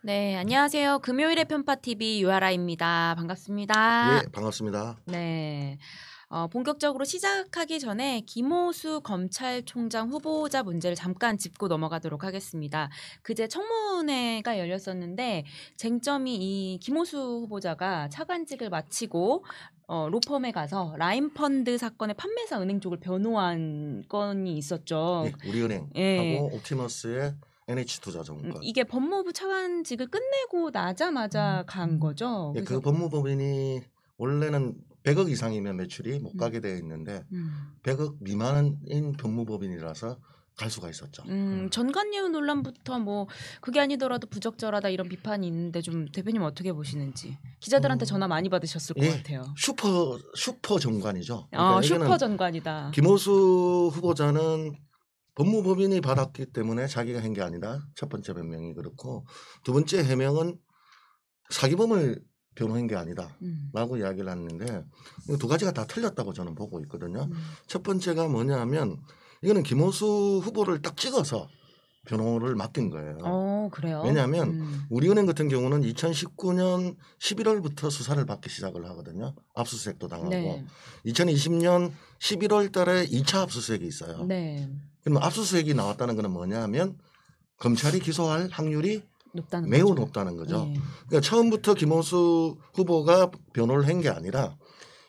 네, 안녕하세요. 금요일의 편파TV 유아라입니다. 반갑습니다. 예, 반갑습니다. 네. 본격적으로 시작하기 전에 김호수 검찰총장 후보자 문제를 잠깐 짚고 넘어가도록 하겠습니다. 그제 청문회가 열렸었는데 쟁점이 이 김호수 후보자가 차관직을 마치고 로펌에 가서 라인펀드 사건의 판매사 은행 쪽을 변호한 건이 있었죠. 예, 우리은행하고 예. 옵티머스의 NH투자증권. 이게 법무부 차관직을 끝내고 나자마자 간 거죠. 예, 그 법무법인이 원래는 100억 이상이면 매출이 못 가게 되어 있는데 100억 미만인 법무법인이라서 갈 수가 있었죠. 전관예우 논란부터 뭐 그게 아니더라도 부적절하다 이런 비판이 있는데 좀 대표님 어떻게 보시는지. 기자들한테 전화 많이 받으셨을 것 같아요. 슈퍼 정관이죠. 그러니까 슈퍼 전관이다. 김호수 후보자는 법무법인이 받았기 때문에 자기가 한 게 아니다. 첫 번째 변명이 그렇고, 두 번째 해명은 사기범을 변호한 게 아니다 라고 이야기를 했는데, 두 가지가 다 틀렸다고 저는 보고 있거든요. 첫 번째가 뭐냐면 이거는 김호수 후보를 딱 찍어서 변호를 맡긴 거예요. 그래요? 왜냐하면 우리은행 같은 경우는 2019년 11월부터 수사를 받기 시작을 하거든요. 압수수색도 당하고. 네. 2020년 11월 달에 2차 압수수색이 있어요. 네. 그러면 압수수색이 나왔다는 것은 뭐냐면 검찰이 기소할 확률이 매우 높다는 거죠. 네. 그러니까 처음부터 김호수 후보가 변호를 한 게 아니라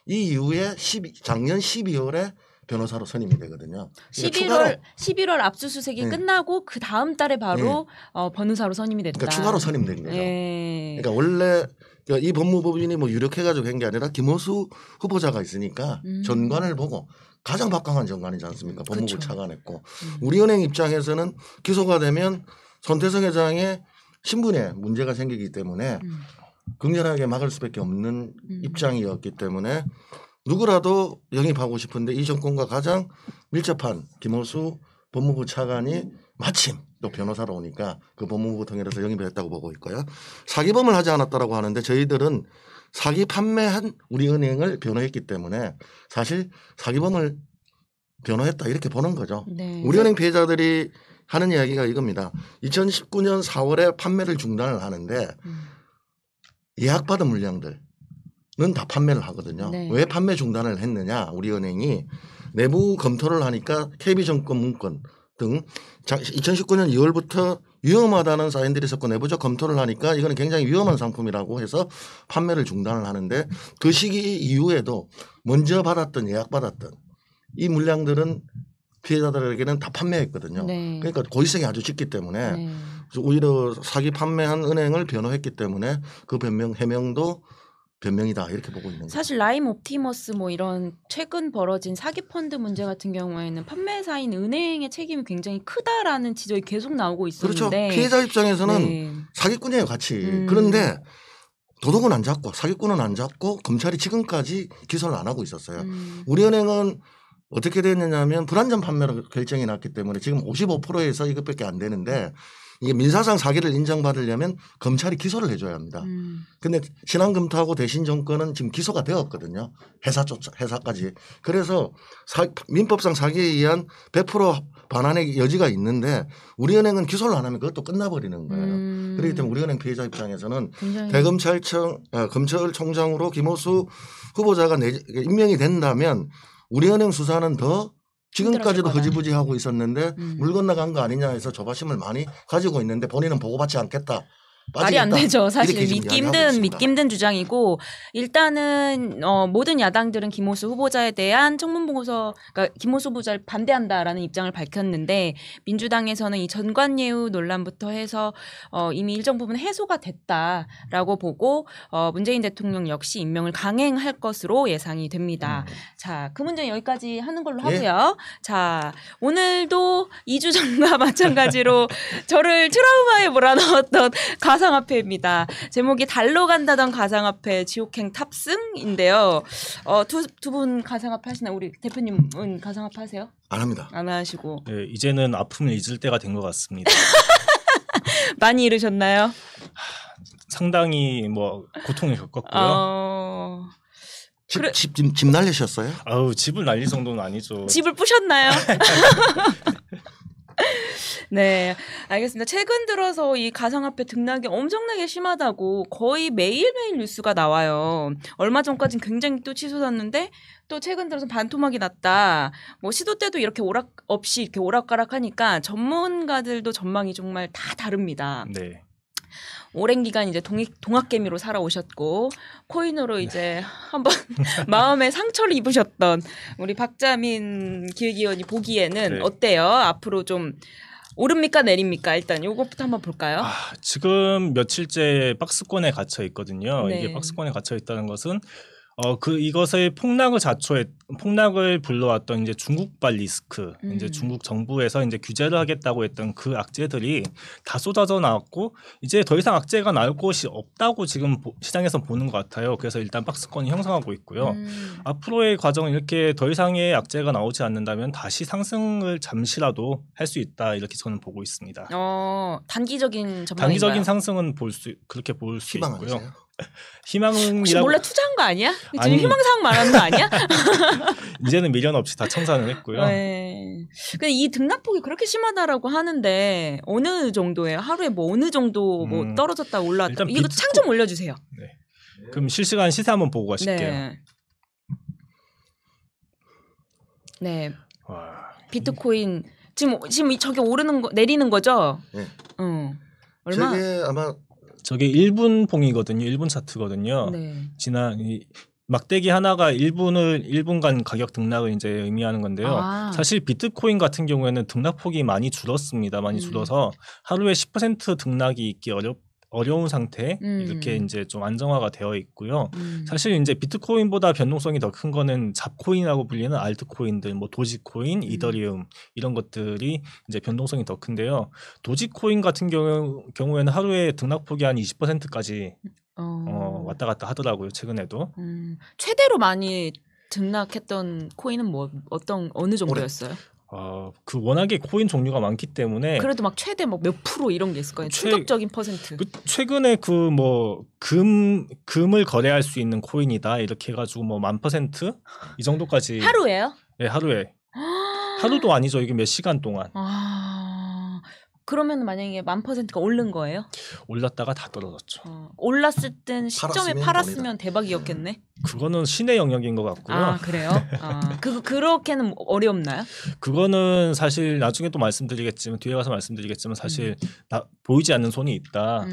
이 이후에 작년 12월에 변호사로 선임이 되거든요. 그러니까 11월 압수수색이 끝나고 그 다음 달에 바로 변호사로 선임이 됐다. 그러니까 추가로 선임된 거죠. 그러니까 원래 이 법무법인이 뭐 유력해가지고 한 게 아니라 김호수 후보자가 있으니까 전관을 보고 가장 박강한 전관이지 않습니까? 법무부 그렇죠. 차관했고 우리은행 입장에서는 기소가 되면 손태성 회장의 신분에 문제가 생기기 때문에 극렬하게 막을 수밖에 없는 입장이었기 때문에 누구라도 영입하고 싶은데 이 정권과 가장 밀접한 김호수 법무부 차관이 마침 또 변호사로 오니까 그 법무부 통해서 영입을 했다고 보고 있고요. 사기범을 하지 않았다라고 하는데 저희들은 사기 판매한 우리은행을 변호했기 때문에 사실 사기범을 변호했다 이렇게 보는 거죠. 네. 우리은행 피해자들이 하는 이야기가 이겁니다. 2019년 4월에 판매를 중단을 하는데 예약받은 물량들은 다 판매를 하거든요. 네. 왜 판매 중단을 했느냐. 우리은행이 내부 검토를 하니까 KB증권 문건 등 2019년 2월부터 위험하다는 사인들이 있었고 내부적 검토를 하니까 이거는 굉장히 위험한 상품이라고 해서 판매를 중단을 하는데 그 시기 이후에도 먼저 받았던 예약받았던 이 물량들은 피해자들에게는 다 판매했거든요. 네. 그러니까 고의성이 아주 짙기 때문에 오히려 사기 판매한 은행을 변호했기 때문에 그 해명도 변명이다 이렇게 보고 있는 거죠. 사실 라임 옵티머스 뭐 이런 최근 벌어진 사기 펀드 문제 같은 경우에는 판매사인 은행의 책임이 굉장히 크다라는 지적이 계속 나오고 있었는데 그렇죠. 피해자 입장에서는 사기꾼이에요 같이. 그런데 도둑은 안 잡고 사기꾼은 안 잡고 검찰이 지금까지 기소를 안 하고 있었어요. 우리은행은 어떻게 됐느냐면 불안전 판매로 결정이 났기 때문에 지금 55%에서 이것밖에 안 되는데 이게 민사상 사기를 인정받으려면 검찰이 기소를 해줘야 합니다. 그런데 신한금토하고 대신정권은 지금 기소가 되었거든요. 회사까지. 그래서 민법상 사기에 의한 100% 반환의 여지가 있는데 우리은행은 기소를 안 하면 그것도 끝나버리는 거예요. 그렇기 때문에 우리은행 피해자 입장에서는 검찰총장으로 김호수 후보자가 임명이 된다면 우리은행 수사는 더 지금까지도 흐지부지하고 있었는데 물 건너간 거 아니냐 해서 조바심을 많이 가지고 있는데 본인은 보고받지 않겠다. 말이 안 되죠. 사실 믿기 힘든 주장이고 일단은 모든 야당들은 김호수 후보자에 대한 청문보고서 그러니까 김호수 후보자를 반대한다라는 입장을 밝혔는데 민주당에서는 이 전관예우 논란부터 해서 이미 일정 부분 해소가 됐다라고 보고 문재인 대통령 역시 임명을 강행할 것으로 예상이 됩니다. 자, 그 문제는 여기까지 하는 걸로 하고요. 자, 오늘도 2주 전과 마찬가지로 저를 트라우마에 몰아넣었던 가상화폐입니다. 제목이 달로 간다던 가상화폐 지옥행 탑승인데요. 두 분 가상화폐 하시나요? 우리 대표님은 가상화폐 하세요? 안 합니다. 안 하시고. 네, 이제는 아픔을 잊을 때가 된 것 같습니다. 많이 잃으셨나요? 상당히 뭐 고통을 겪었고요. 집 날리셨어요? 집을 날릴 정도는 아니죠. 집을 부셨나요? 네, 알겠습니다. 최근 들어서 이 가상화폐 등락이 엄청나게 심하다고 거의 매일매일 뉴스가 나와요. 얼마 전까지는 굉장히 또 치솟았는데 또 최근 들어서 반토막이 났다. 뭐 시도 때도 이렇게 없이 이렇게 오락가락하니까 전문가들도 전망이 정말 다 다릅니다. 네. 오랜 기간 이제 동학개미로 살아오셨고 코인으로 이제 한번 마음의 상처를 입으셨던 우리 박자민 기획위원이 보기에는 네. 어때요? 앞으로 좀 오릅니까 내립니까? 일단 이것부터 한번 볼까요? 지금 며칠째 박스권에 갇혀 있거든요. 네. 이게 박스권에 갇혀 있다는 것은 이것의 폭락을 불러왔던 이제 중국발 리스크, 이제 중국 정부에서 이제 규제를 하겠다고 했던 그 악재들이 다 쏟아져 나왔고 이제 더 이상 악재가 나올 곳이 없다고 지금 시장에서 보는 것 같아요. 그래서 일단 박스권이 형성하고 있고요. 앞으로의 과정은 이렇게 더 이상의 악재가 나오지 않는다면 다시 상승을 잠시라도 할 수 있다 이렇게 저는 보고 있습니다. 단기적인 전망인가요? 단기적인 상승은 그렇게 볼 수 있고요. 희망하세요? 희망이라고 혹시 몰래 투자한 거 아니야? 지금 아니, 희망사항 말하는 거 아니야? 이제는 미련 없이 다 청산을 했고요. 네. 근데 이 등락폭이 그렇게 심하다라고 하는데 어느 정도예요? 하루에 뭐 어느 정도 뭐 떨어졌다 올랐다. 일단 이거 창 좀 올려주세요. 네. 그럼 실시간 시세 한번 보고 가실게요. 네. 네. 와. 비트코인 지금 저게 오르는 거 내리는 거죠? 네. 얼마? 저게 아마 저게 1분 봉이거든요. 1분 차트거든요. 네. 지난 막대기 하나가 1분간 가격 등락을 이제 의미하는 건데요. 사실 비트코인 같은 경우에는 등락폭이 많이 줄었습니다. 많이 줄어서 하루에 10% 등락이 있기 어려운 상태 이렇게 이제 좀 안정화가 되어 있고요. 사실 이제 비트코인보다 변동성이 더 큰 거는 잡코인이라고 불리는 알트코인들, 뭐 도지코인, 이더리움 이런 것들이 이제 변동성이 더 큰데요. 도지코인 같은 경우에는 하루에 등락폭이 한 20%까지 왔다 갔다 하더라고요. 최근에도. 최대로 많이 등락했던 코인은 어느 정도였어요? 그 워낙에 코인 종류가 많기 때문에 그래도 막 최대 뭐 몇 프로 이런 게 있을 거예요. 충격적인 퍼센트. 최근에 금을 거래할 수 있는 코인이다 이렇게 해가지고 뭐 1000% 이 정도까지. 하루에요? 네, 하루에. 하루도 아니죠. 이게 몇 시간 동안. 그러면 만약에 1000%가 오른 거예요? 올랐다가 다 떨어졌죠. 올랐을 땐 시점에 팔았으면 대박이었겠네. 그거는 신의 영역인 것 같고요. 그래요? 그렇게는 어렵나요? 그거는 사실 나중에 또 말씀드리겠지만 뒤에 가서 말씀드리겠지만 사실 보이지 않는 손이 있다.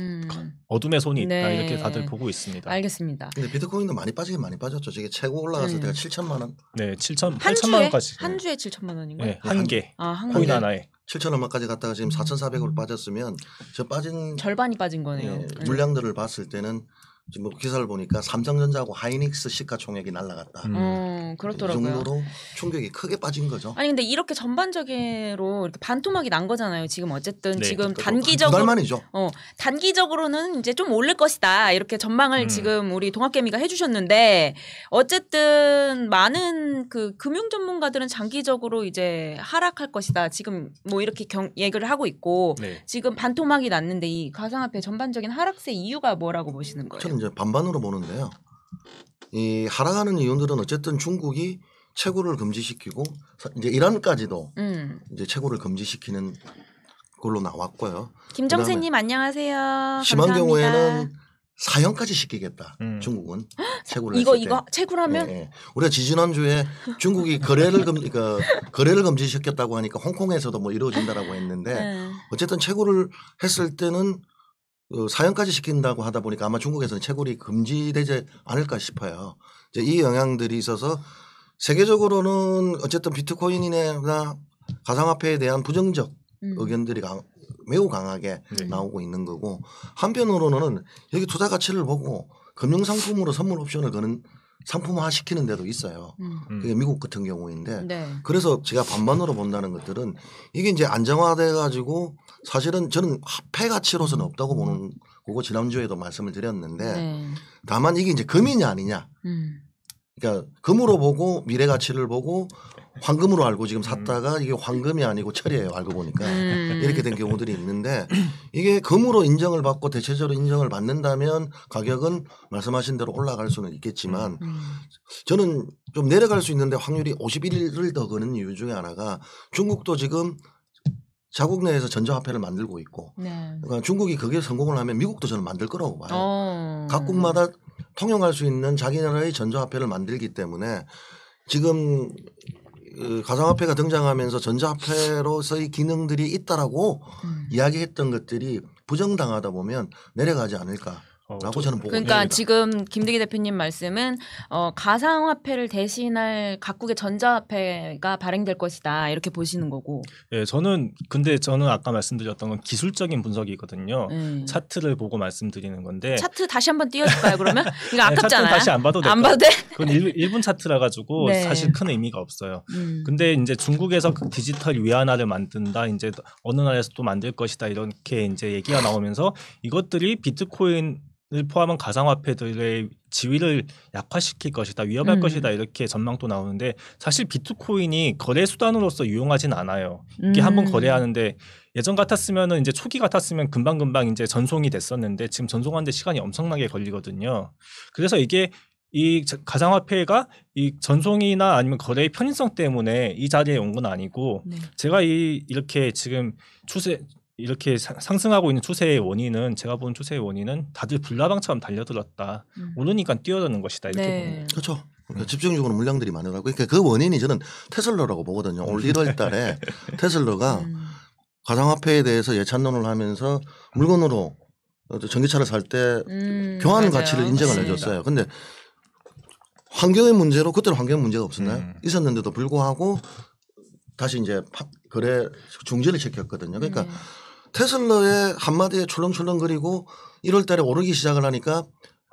어둠의 손이 있다. 네. 이렇게 다들 보고 있습니다. 알겠습니다. 근데 비트코인도 많이 빠지긴 많이 빠졌죠. 저게 최고 올라갔을 때가 7천만 원. 네, 8천만 원까지. 한 주에 7천만 원인가요? 네, 한 개. 한 코인 개. 하나에. 7천 얼마까지 갔다가 지금 4,400으로 빠졌으면 저 빠진 절반이 빠진 거네요. 물량들을 봤을 때는 지금 기사를 보니까 삼성전자하고 하이닉스 시가총액이 날라갔다. 그렇더라고요. 이 정도로 충격이 크게 빠진 거죠. 아니 근데 이렇게 전반적으로 이렇게 반토막이 난 거잖아요. 지금 어쨌든 네, 지금 두 단기적으로 달 만이죠. 단기적으로는 이제 좀 오를 것이다. 이렇게 전망을 지금 우리 동학개미가 해주셨는데 어쨌든 많은 그 금융 전문가들은 장기적으로 이제 하락할 것이다. 지금 뭐 이렇게 얘기를 하고 있고 지금 반토막이 났는데 이 가상화폐 전반적인 하락세 이유가 뭐라고 보시는 거예요? 저는 이제 반반으로 보는데요. 이 하락하는 이유들은 어쨌든 중국이 채굴을 금지시키고 이제 이란까지도 이제 채굴을 금지시키는 걸로 나왔고요. 김정세님 안녕하세요. 심한 감사합니다. 경우에는 사형까지 시키겠다. 중국은 채굴을 이거 채굴하면 우리가 지지난주에 중국이 거래를 금지시켰다고 하니까 홍콩에서도 뭐 이루어진다라고 했는데 어쨌든 채굴을 했을 때는 사형까지 시킨다고 하다 보니까 아마 중국에서는 채굴이 금지되지 않을까 싶어요. 이제 이 영향들이 있어서 세계적으로는 어쨌든 비트코인이나 가상화폐에 대한 부정적 의견들이 매우 강하게 나오고 있는 거고 한편으로는 여기 투자 가치를 보고 금융상품으로 선물 옵션을 거는 상품화 시키는 데도 있어요. 그게 미국 같은 경우인데 그래서 제가 반반으로 본다는 것들은 이게 이제 안정화돼 가지고 사실은 저는 화폐 가치로서는 없다고 보는 거고 지난주에도 말씀을 드렸는데 다만 이게 이제 금이냐 아니냐. 그러니까 금으로 보고 미래 가치를 보고 황금으로 알고 지금 샀다가 이게 황금이 아니고 철이에요. 알고 보니까 이렇게 된 경우들이 있는데 이게 금으로 인정을 받고 대체적으로 인정을 받는다면 가격은 말씀하신 대로 올라갈 수는 있겠지만 저는 좀 내려갈 수 있는데 확률이 51을 더 거는 이유 중에 하나가 중국도 지금 자국 내에서 전자화폐를 만들고 있고 네. 그러니까 중국이 그게 성공을 하면 미국도 저는 만들 거라고 봐요. 각국마다 통용할 수 있는 자기 나라의 전자화폐를 만들기 때문에 지금 가상화폐가 등장하면서 전자화폐로서의 기능들이 있다라고 이야기했던 것들이 부정당하다 보면 내려가지 않을까라고 저는 보고 그러니까 있습니다. 지금 김득희 대표님 말씀은 가상화폐를 대신할 각국의 전자화폐가 발행될 것이다 이렇게 보시는 거고. 예, 저는 아까 말씀드렸던 건 기술적인 분석이거든요. 차트를 보고 말씀드리는 건데. 차트 다시 한번 띄워줄까요 그러면? 이거 아깝잖아요. 차트는 다시 안 봐도 안 봐도 돼? 그건 1분 차트라 가지고 네. 사실 큰 의미가 없어요. 근데 이제 중국에서 그 디지털 위안화를 만든다, 이제 어느 나라에서 또 만들 것이다 이렇게 이제 얘기가 나오면서 이것들이 비트코인을 포함한 가상화폐들의 지위를 약화시킬 것이다, 위협할 것이다 이렇게 전망도 나오는데 사실 비트코인이 거래 수단으로서 유용하진 않아요. 이게 한번 거래하는데 예전 같았으면은 이제 초기 같았으면 금방 이제 전송이 됐었는데 지금 전송하는데 시간이 엄청나게 걸리거든요. 그래서 이게 이 가상화폐가 이 전송이나 아니면 거래의 편의성 때문에 이 자리에 온 건 아니고 제가 이렇게 지금 이렇게 상승하고 있는 추세의 원인은 제가 본 추세의 원인은 다들 불나방처럼 달려들었다. 오르니까 뛰어드는 것이다 이렇게 봅니다. 그렇죠. 그러니까 집중적으로 물량들이 많으라고. 그러니까 그 원인이 저는 테슬라라고 보거든요. 올 1월 달에 테슬라가 가상화폐에 대해서 예찬론을 하면서 물건으로 전기차를 살 때 교환 가치를 인정을 해줬어요. 근데 환경의 문제로 그때는 환경 문제가 없었나요? 있었는데도 불구하고 다시 이제 거래 중지를 시켰거든요. 그러니까 테슬라의 한마디에 출렁출렁거리고 1월 달에 오르기 시작을 하니까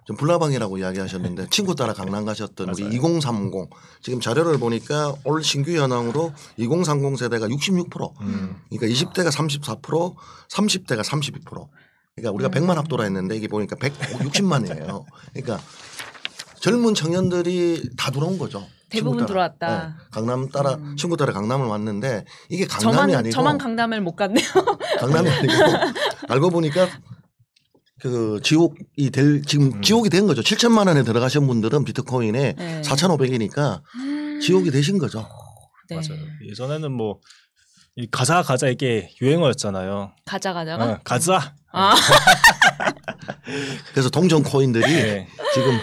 좀 불나방이라고 이야기하셨는데 친구 따라 강남 가셨던 우리 2030 지금 자료를 보니까 올 신규 현황으로 2030 세대가 66%, 그러니까 20대가 34%, 30대가 32%. 그러니까 우리가 100만 합도라 했는데 이게 보니까 160만이에요. 그러니까 젊은 청년들이 다 들어온 거죠. 대부분 들어왔다. 네. 강남 따라 친구 따라 강남을 왔는데 이게 강남이 아니고 저만 강남을 못 갔네요. 강남이 아니고 알고 보니까 그 지옥이 된 거죠. 7천만 원에 들어가신 분들은 비트코인에 4,500이니까 지옥이 되신 거죠. 네. 맞아요. 예전에는 뭐 이 가자 이게 유행어였잖아요. 가자가? 가자. 그래서 동전 코인들이 지금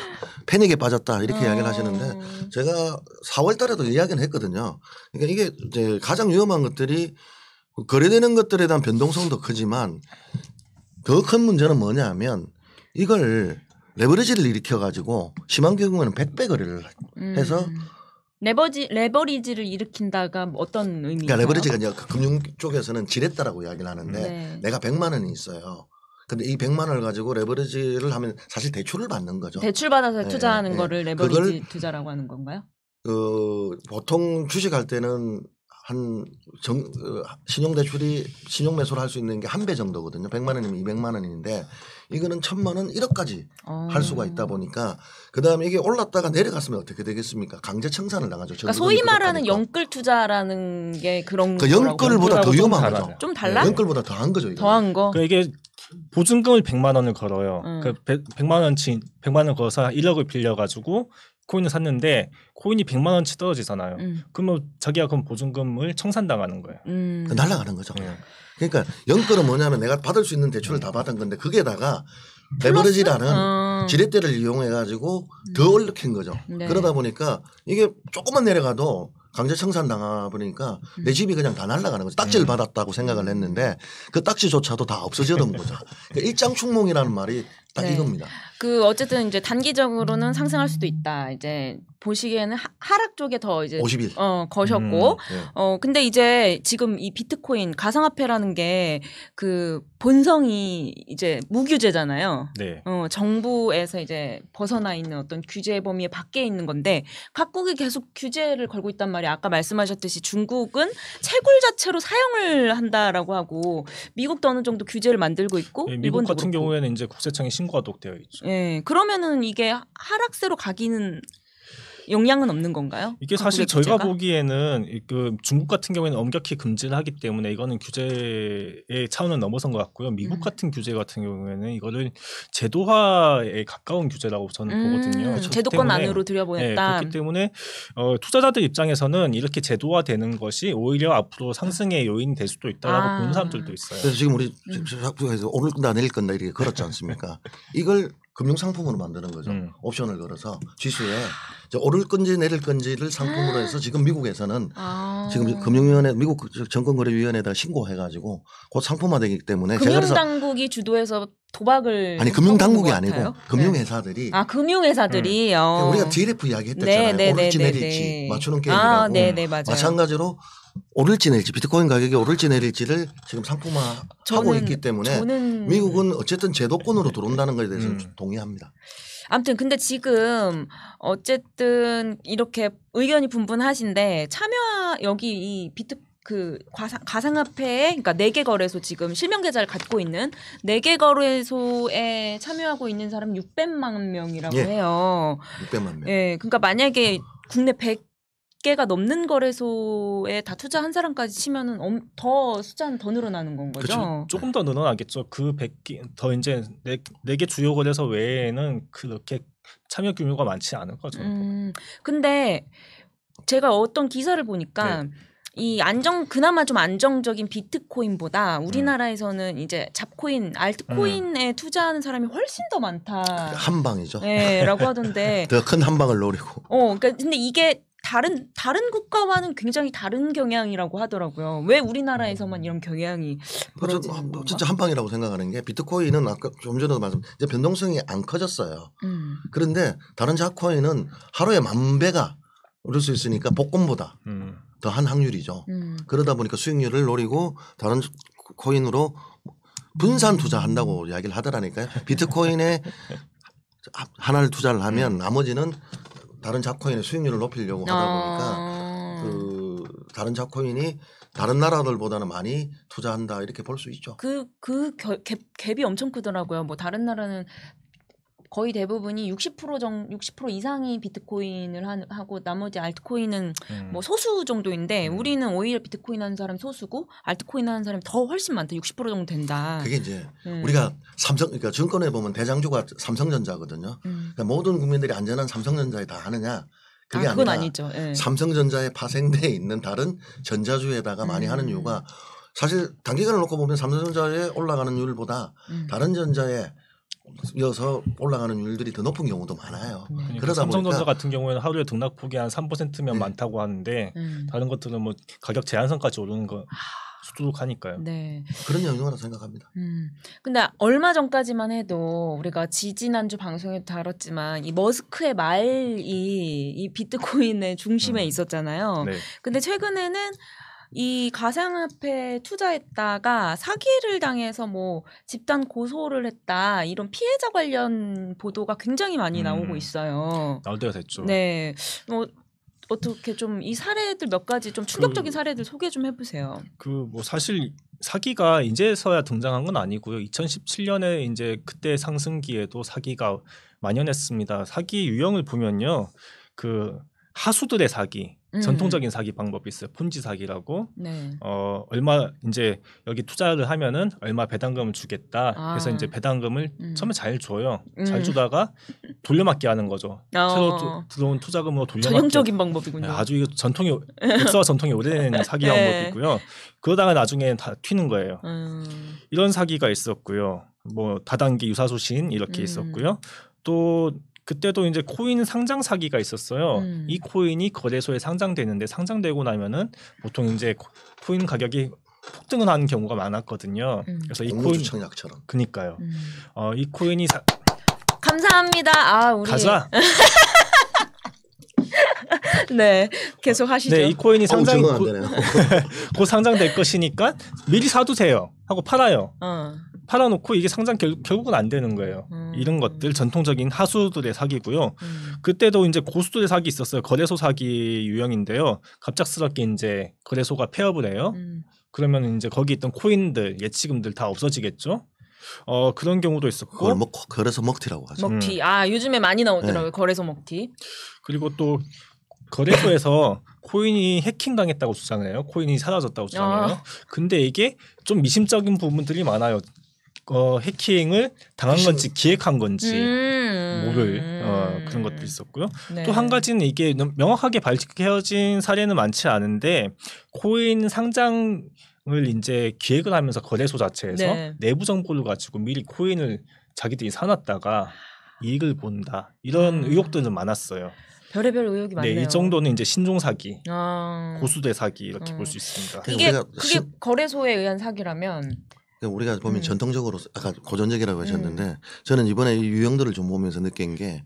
패닉에 빠졌다 이렇게 이야기를 하시는데 제가 4월 달에도 이야기는 했거든요. 그러니까 이게 이제 가장 위험한 것들이 거래되는 것들에 대한 변동성도 크지만 더 큰 문제는 뭐냐면 이걸 레버리지를 일으켜 가지고 심한 경우에는 100배 거래를 해서 레버리지를 일으킨다가 어떤 의미인가요? 그러니까 레버리지가 이제 금융 쪽에서는 지렛대라고 이야기를 하는데 내가 100만 원이 있어요. 근데 이 100만 원을 가지고 레버리지를 하면 사실 대출을 받는 거죠. 대출 받아서 투자하는 거를 레버리지 투자라고 하는 건가요? 보통 주식할 때는 신용 매수를 할 수 있는 게 1배 정도거든요. 100만 원이면 200만 원인데 이거는 1,000만 원 1억까지 할 수가 있다 보니까 그다음에 이게 올랐다가 내려갔으면 어떻게 되겠습니까? 강제 청산을 당하죠. 그러니까 소위 말하는 영끌 투자라는 게 그런 그 영끌보다 더 위험한 거죠. 좀 달라? 영끌보다 더한 거죠. 이거. 더한 거. 그러니까 이게 보증금을 100만 원을 걸어요. 그 100만 원 걸어서 1억을 빌려가지고 코인을 샀는데 코인이 100만 원치 떨어지잖아요. 그러면 자기가 그럼 보증금을 청산당하는 거예요. 날아가는 거죠. 그러니까 영끌은 뭐냐면 내가 받을 수 있는 대출을 다 받은 건데 거기에다가 레버리지라는 지렛대를 이용해 가지고 더 올려킨 거죠. 그러다 보니까 이게 조금만 내려가도 강제 청산 당하 보니까 내 집이 그냥 다 날아가는 거죠. 딱지를 받았다고 생각을 했는데 그 딱지조차도 다 없어지는 거죠. 그러니까 일장충몽이라는 말이 딱 이겁니다. 그 어쨌든 이제 단기적으로는 상승할 수도 있다. 이제 보시기에는 하락 쪽에 더 이제 50일 거셨고 근데 이제 지금 이 비트코인 가상화폐라는 게 그 본성이 이제 무규제잖아요. 네. 정부에서 이제 벗어나 있는 어떤 규제 범위 밖에 있는 건데 각국이 계속 규제를 걸고 있단 말이에요. 아까 말씀하셨듯이 중국은 채굴 자체로 사용을 한다라고 하고 미국도 어느 정도 규제를 만들고 있고 미국 일본도 같은 그렇고. 경우에는 이제 국세청에 신고하도록 되어 있죠. 그러면은 이게 하락세로 가기는 영향은 없는 건가요? 이게 사실 저희가 보기에는 그 중국 같은 경우에는 엄격히 금지를 하기 때문에 이거는 규제의 차원을 넘어선 것 같고요. 미국 같은 규제 같은 경우에는 이거를 제도화에 가까운 규제라고 저는 보거든요. 제도권 안으로 들여보냈다. 네, 그렇기 때문에 투자자들 입장에서는 이렇게 제도화되는 것이 오히려 앞으로 상승의 요인이 될 수도 있다라고 보는 사람들도 있어요. 그래서 지금 우리 오늘 건다 내일 건다 이렇게 걸었지 않습니까? 이걸 금융상품으로 만드는 거죠. 옵션을 걸어서 지수에 오를 건지 내릴 건지를 상품으로 해서 지금 미국에서는 지금 금융위원회 미국 정권거래위원회에다 신고해가지고 곧 상품화되기 때문에 금융당국이 주도해서 도박을 아니 금융당국이 아니고 금융회사들이 금융회사들이 우리가 DLF 이야기했잖아요. 오를지 내릴지 맞추는 게임이라고. 맞아요. 마찬가지로 오를지 내릴지 비트코인 가격이 오를지 내릴지를 지금 상품화하고 있기 때문에 미국은 어쨌든 제도권으로 들어온다는 것에 대해서는 동의합니다. 아무튼 근데 지금 어쨌든 이렇게 의견이 분분하신데 여기 이 가상화폐에 그러니까 4개 거래소 지금 실명 계좌를 갖고 있는 4개 거래소에 참여하고 있는 사람이 600만 명이라고 해요. 600만 명. 예, 그러니까 만약에 국내 100개가 넘는 거래소에 다 투자한 사람까지 치면은 숫자는 더 늘어나는 건 거죠. 그렇죠. 조금 더 늘어나겠죠. 그 100개 더 이제 4개 주요 거래소 외에는 그렇게 참여 규모가 많지 않을 거죠. 근데 제가 어떤 기사를 보니까 이 그나마 좀 안정적인 비트코인보다 우리나라에서는 이제 잡코인, 알트코인에 투자하는 사람이 훨씬 더 많다. 한 방이죠. 네, 라고 하던데. 더 큰 한 방을 노리고. 그러니까 근데 이게 다른 국가와는 굉장히 다른 경향이라고 하더라고요. 왜 우리나라에서만 이런 경향이 벌어지는 건가? 진짜 한 방이라고 생각하는 게 비트코인은 아까 좀 전에도 이제 변동성이 안 커졌어요. 그런데 다른 잡코인은 하루에 10,000배가 오를 수 있으니까 복권보다 더한 확률이죠. 그러다 보니까 수익률을 노리고 다른 코인으로 분산 투자한다고 이야기를 하더라니까요. 비트코인에 하나를 투자를 하면 나머지는 다른 잡코인의 수익률을 높이려고 하다 보니까 다른 잡코인이 다른 나라들보다는 많이 투자한다 이렇게 볼 수 있죠. 그 갭이 엄청 크더라고요. 뭐 다른 나라는 거의 대부분이 60% 이상이 비트코인을 하고 나머지 알트코인은 뭐 소수 정도인데 우리는 오히려 비트코인 하는 사람 소수고 알트코인 하는 사람이 더 훨씬 많다. 60% 정도 된다. 그게 이제 우리가 그러니까 증권에 보면 대장주가 삼성전자거든요. 그러니까 모든 국민들이 안전한 삼성전자에 다 하느냐? 그게 그건 아니라 아니죠. 삼성전자에 파생돼 있는 다른 전자주에다가 많이 하는 이유가 사실 단기간을 놓고 보면 삼성전자에 올라가는 율보다 다른 전자에 이어서 올라가는 율들이 더 높은 경우도 많아요. 그러다 삼성전자 같은 경우에는 하루에 등락폭이 한 3%면 많다고 하는데 다른 것들은 뭐 가격 제한선까지 오르는 거 수두룩하니까요. 네. 그런 영역이라고 생각합니다. 근데 얼마 전까지만 해도 우리가 지지난주 방송에도 다뤘지만 이 머스크의 말이 이 비트코인의 중심에 있었잖아요. 네. 근데 최근에는 이 가상화폐 투자했다가 사기를 당해서 뭐 집단 고소를 했다 이런 피해자 관련 보도가 굉장히 많이 나오고 있어요. 나올 때가 됐죠. 네, 어떻게 좀 이 사례들 몇 가지 좀 충격적인 사례들 소개 좀 해보세요. 뭐 사실 사기가 이제서야 등장한 건 아니고요. 2017년에 이제 그때 상승기에도 사기가 만연했습니다. 사기 유형을 보면요, 하수들의 사기. 전통적인 사기 방법이 있어요. 폰지 사기라고. 네. 얼마 이제 여기 투자를 하면은 얼마 배당금을 주겠다. 그래서 이제 배당금을 처음에 잘 줘요. 잘 주다가 돌려막기 하는 거죠. 새로 들어온 투자금으로 돌려막기. 전형적인 방법이군요. 아주 이거 역사와 전통이 오래된 사기 방법이고요. 그러다가 나중에 다 튀는 거예요. 이런 사기가 있었고요. 뭐 다단계 유사수신 이렇게 있었고요. 또 그때도 이제 코인 상장 사기가 있었어요. 이 코인이 거래소에 상장되는데 상장되고 나면은 보통 이제 코인 가격이 폭등을 하는 경우가 많았거든요. 그래서 이 코인 청약처럼. 그니까요. 이 코인이 감사합니다. 우리 가자. 네, 계속 하시죠. 네, 이 코인이 곧 상장될 것이니까 미리 사두세요 하고 팔아요. 팔아놓고 이게 상장 결국은 안 되는 거예요. 이런 것들 전통적인 하수들의 사기고요. 그때도 이제 고수들의 사기 있었어요. 거래소 사기 유형인데요. 갑작스럽게 이제 거래소가 폐업을 해요. 그러면 이제 거기 있던 코인들, 예치금들 다 없어지겠죠. 그런 경우도 있었고. 그걸 거래소 먹튀라고 하죠. 먹튀. 요즘에 많이 나오더라고요. 거래소 먹튀. 그리고 또 거래소에서 코인이 해킹당했다고 주장을 해요. 코인이 사라졌다고 주장해요. 근데 이게 좀 미심적인 부분들이 많아요. 해킹을 당한 건지 기획한 건지 모를 그런 것도 있었고요. 네. 또 한 가지는 이게 명확하게 밝혀진 사례는 많지 않은데 코인 상장을 이제 기획을 하면서 거래소 자체에서 내부 정보를 가지고 미리 코인을 자기들이 사놨다가 이익을 본다 이런 의혹들은 많았어요. 별의별 의혹이 많네요. 네, 이 정도는 이제 신종 사기, 고수대 사기 이렇게 볼 수 있습니다. 그게 거래소에 의한 사기라면 우리가 보면 전통적으로 아까 고전적이라고 하셨는데 저는 이번에 이 유형들을 좀 보면서 느낀 게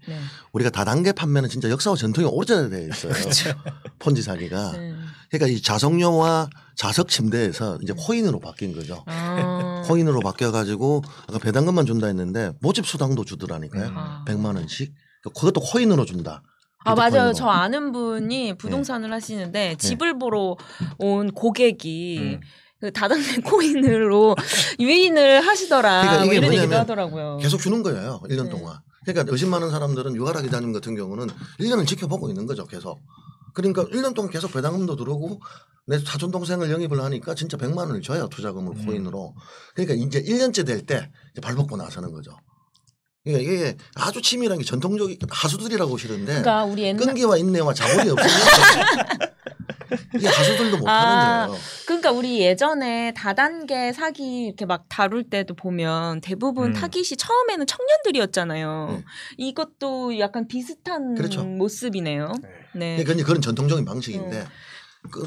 우리가 다단계 판매는 진짜 역사와 전통이 오래되어 있어요. 그렇죠. 폰지 사기가. 그러니까 이 자석료와 자석 침대에서 이제 코인으로 바뀐 거죠. 코인으로 바뀌어가지고 아까 배당금만 준다 했는데 모집 수당도 주더라니까요. 100만 원씩. 그것도 코인으로 준다. 맞아요. 저 아는 분이 부동산을 하시는데 집을 보러 온 고객이 그 다단계 코인으로 유인을 하시더라. 그러니까 이게 이런 얘기도 하더라고요. 계속 주는 거예요. 1년 동안. 그러니까 의심 많은 사람들은 유가라 기자님 같은 경우는 1년을 지켜보고 있는 거죠. 계속. 그러니까 1년 동안 계속 배당금도 들어오고 내 사촌 동생을 영입을 하니까 진짜 100만 원을 줘요. 투자금을 코인으로. 그러니까 이제 1년째 될 때 발 벗고 나서는 거죠. 그러니까 이게 아주 치밀한 게 전통적인 하수들이라고 싫은데 그러니까 우리 끈기와 인내와 자본이 없으면 이게 하수들도 못하는 거예요. 그러니까 우리 예전에 다단계 사기 이렇게 막 다룰 때도 보면 대부분 타깃이 처음에는 청년들이었잖아요. 이것도 약간 비슷한 그렇죠. 모습이네요. 네. 그러니까 그런 전통적인 방식인데